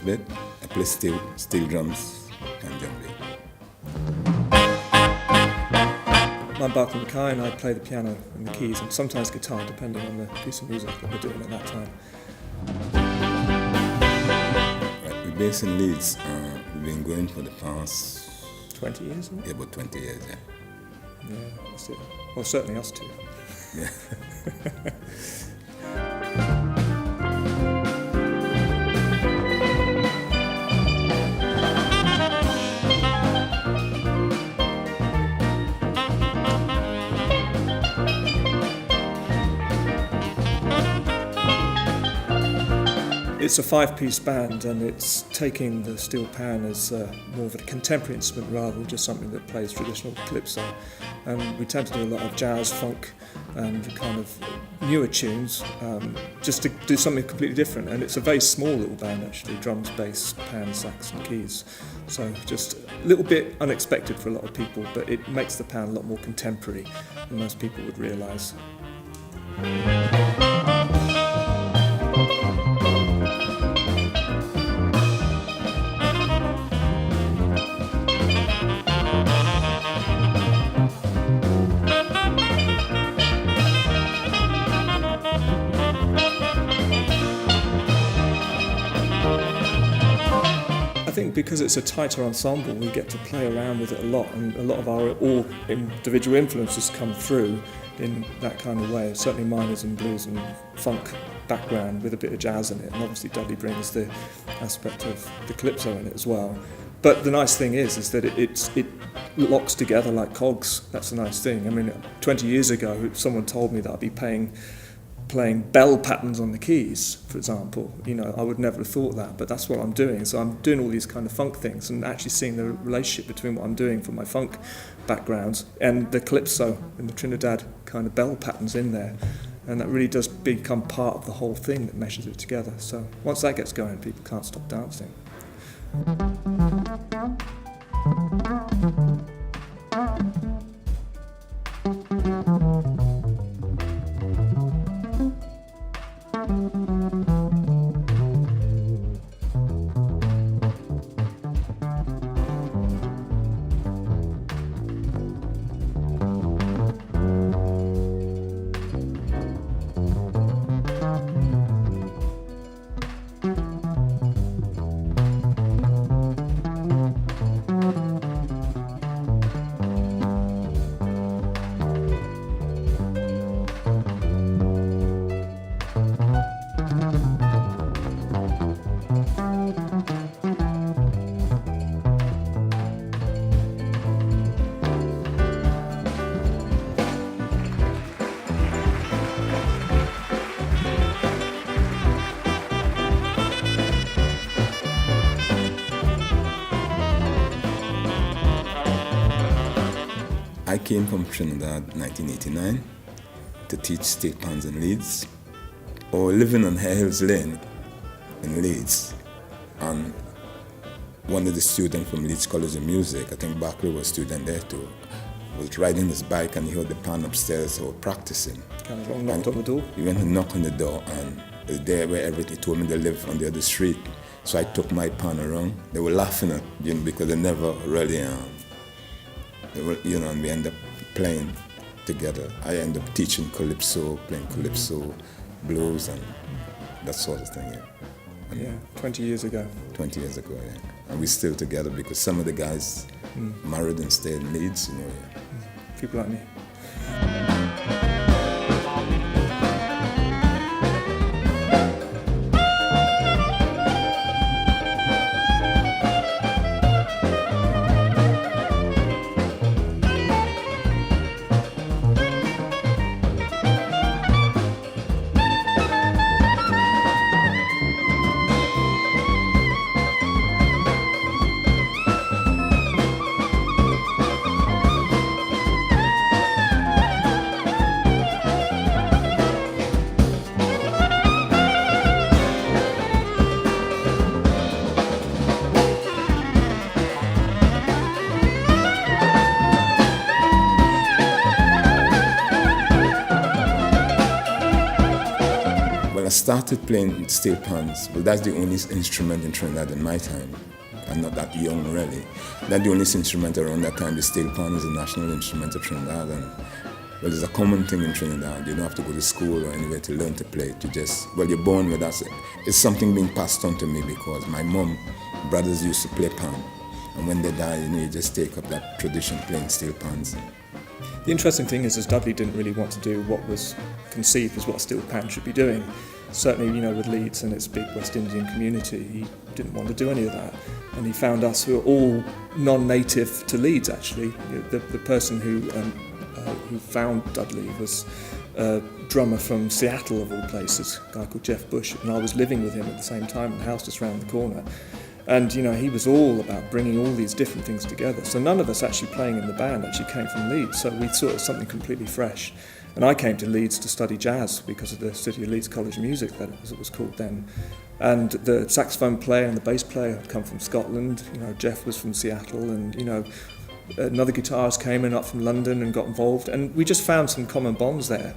Nesbitt. I play steel drums and Jumby. I'm Barkley McKay and I play the piano and the keys and sometimes guitar depending on the piece of music that we're doing at that time. Right, we're based in Leeds. We've been going for the past 20 years, isn't it? Yeah, about 20 years, yeah. Yeah, that's it. Well, certainly us two. Yeah. It's a five-piece band and it's taking the steel pan as more of a contemporary instrument rather than just something that plays traditional calypso. And we tend to do a lot of jazz, funk and kind of newer tunes just to do something completely different. And it's a very small little band actually, drums, bass, pan, sax and keys. So just a little bit unexpected for a lot of people, but it makes the pan a lot more contemporary than most people would realise. I think because it's a tighter ensemble, we get to play around with it a lot, and a lot of our all individual influences come through in that kind of way. Certainly mine is in blues and funk background with a bit of jazz in it, and obviously Dudley brings the aspect of the calypso in it as well. But the nice thing is that it locks together like cogs. That's the nice thing. I mean, 20 years ago, if someone told me that I'd be playing bell patterns on the keys, for example, I would never have thought that, but that's what I'm doing. So I'm doing all these kind of funk things and actually seeing the relationship between what I'm doing from my funk background and the calypso and the Trinidad kind of bell patterns in there. And that really does become part of the whole thing that meshes it together. So once that gets going, people can't stop dancing. I came from Trinidad in 1989 to teach steel pans in Leeds, or living on Hare Hills Lane in Leeds. And one of the students from Leeds College of Music, I think Barkley was a student there too, was riding his bike and he heard the pan upstairs, so practicing. Kind of knocked on the door? He went and knocked on the door, and it was there where everything told me they lived on the other street. So I took my pan around. They were laughing at because they never really and we end up playing together. I end up teaching calypso, playing calypso, blues, and that sort of thing. Yeah, 20 years ago. 20 years ago, yeah. And we're still together because some of the guys married and stayed in Leeds, Yeah. People like me. I started playing steel pans. Well, that's the only instrument in Trinidad in my time. I'm not that young, really. That's the only instrument around that time. The steel pan is the national instrument of Trinidad. And, well, it's a common thing in Trinidad. You don't have to go to school or anywhere to learn to play it. You're born with that. It's something being passed on to me because my brothers used to play pan. And when they die, you just take up that tradition, playing steel pans. The interesting thing is Dudley didn't really want to do what was conceived as what a steel pan should be doing. Certainly, with Leeds and its big West Indian community, he didn't want to do any of that. And he found us, who are all non-native to Leeds, actually. The person who found Dudley was a drummer from Seattle, of all places, a guy called Jeff Bush, and I was living with him at the same time in the house just round the corner. And, he was all about bringing all these different things together. So none of us actually playing in the band actually came from Leeds, so we thought it was something completely fresh. And I came to Leeds to study jazz because of the City of Leeds College of Music, as it was called then. And the saxophone player and the bass player had come from Scotland. Jeff was from Seattle, and, another guitarist came in up from London and got involved. And we just found some common bonds there.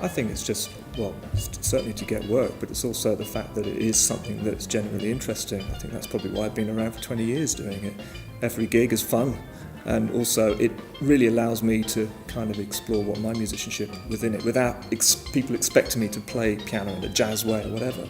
I think it's just, certainly to get work, but it's also the fact that it is something that's generally interesting. I think that's probably why I've been around for 20 years doing it. Every gig is fun, and also it really allows me to kind of explore what my musicianship within it, without people expecting me to play piano in a jazz way or whatever.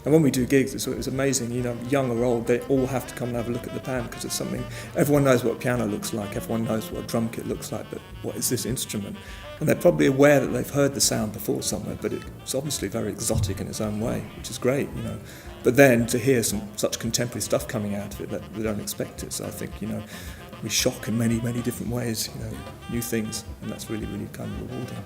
And when we do gigs, it's amazing, young or old, they all have to come and have a look at the pan because it's something, everyone knows what a piano looks like, everyone knows what a drum kit looks like, but what is this instrument? And they're probably aware that they've heard the sound before somewhere, but it's obviously very exotic in its own way, which is great, But then to hear such contemporary stuff coming out of it, that they don't expect it. So I think, we shock in many, many different ways, new things, and that's really, really kind of rewarding.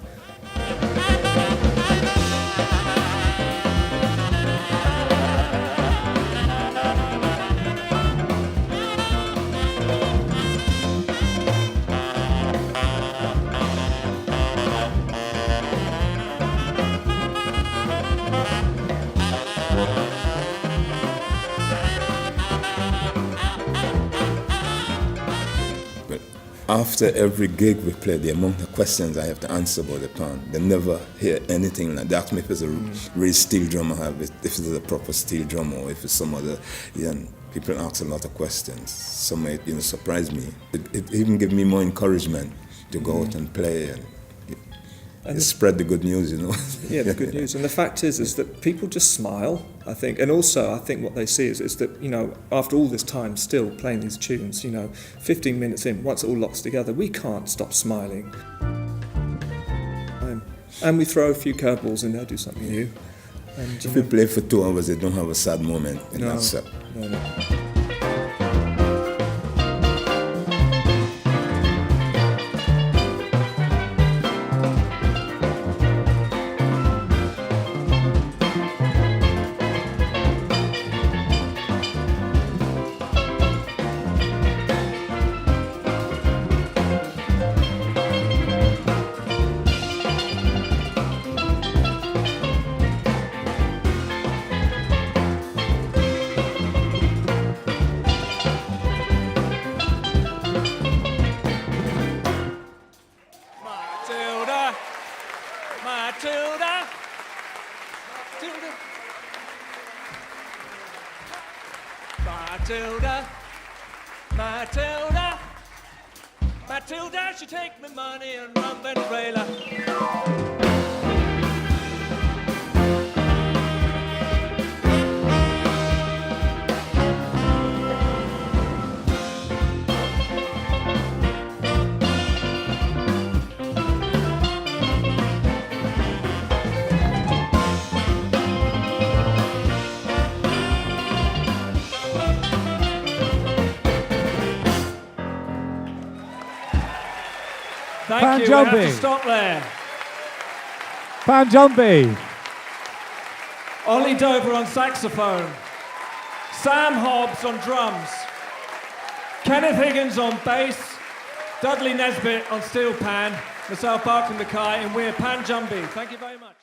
After every gig we play, the amount of questions I have to answer about the pan, they never hear anything like that. They ask me if it's a real steel drum I have, if it's a proper steel drum, or if it's some other. People ask a lot of questions. Some might surprise me. It even gives me more encouragement to go out and play and spread the good news, Yeah, the good news. And the fact is that people just smile, I think. And also, I think what they see is that, after all this time still playing these tunes, 15 minutes in, once it all locks together, we can't stop smiling. And we throw a few curveballs in there, do something new. And, if we play for 2 hours, they don't have a sad moment in that set. No. Matilda, Matilda, Matilda, she take me money and rumba and trailer. Thank you, we have to stop there. Jumby. Ollie Dover on saxophone. Sam Hobbs on drums. Kenneth Higgins on bass. Dudley Nesbitt on steel pan. Myself, Barkley McKay, and we're Pan Jumby. Thank you very much.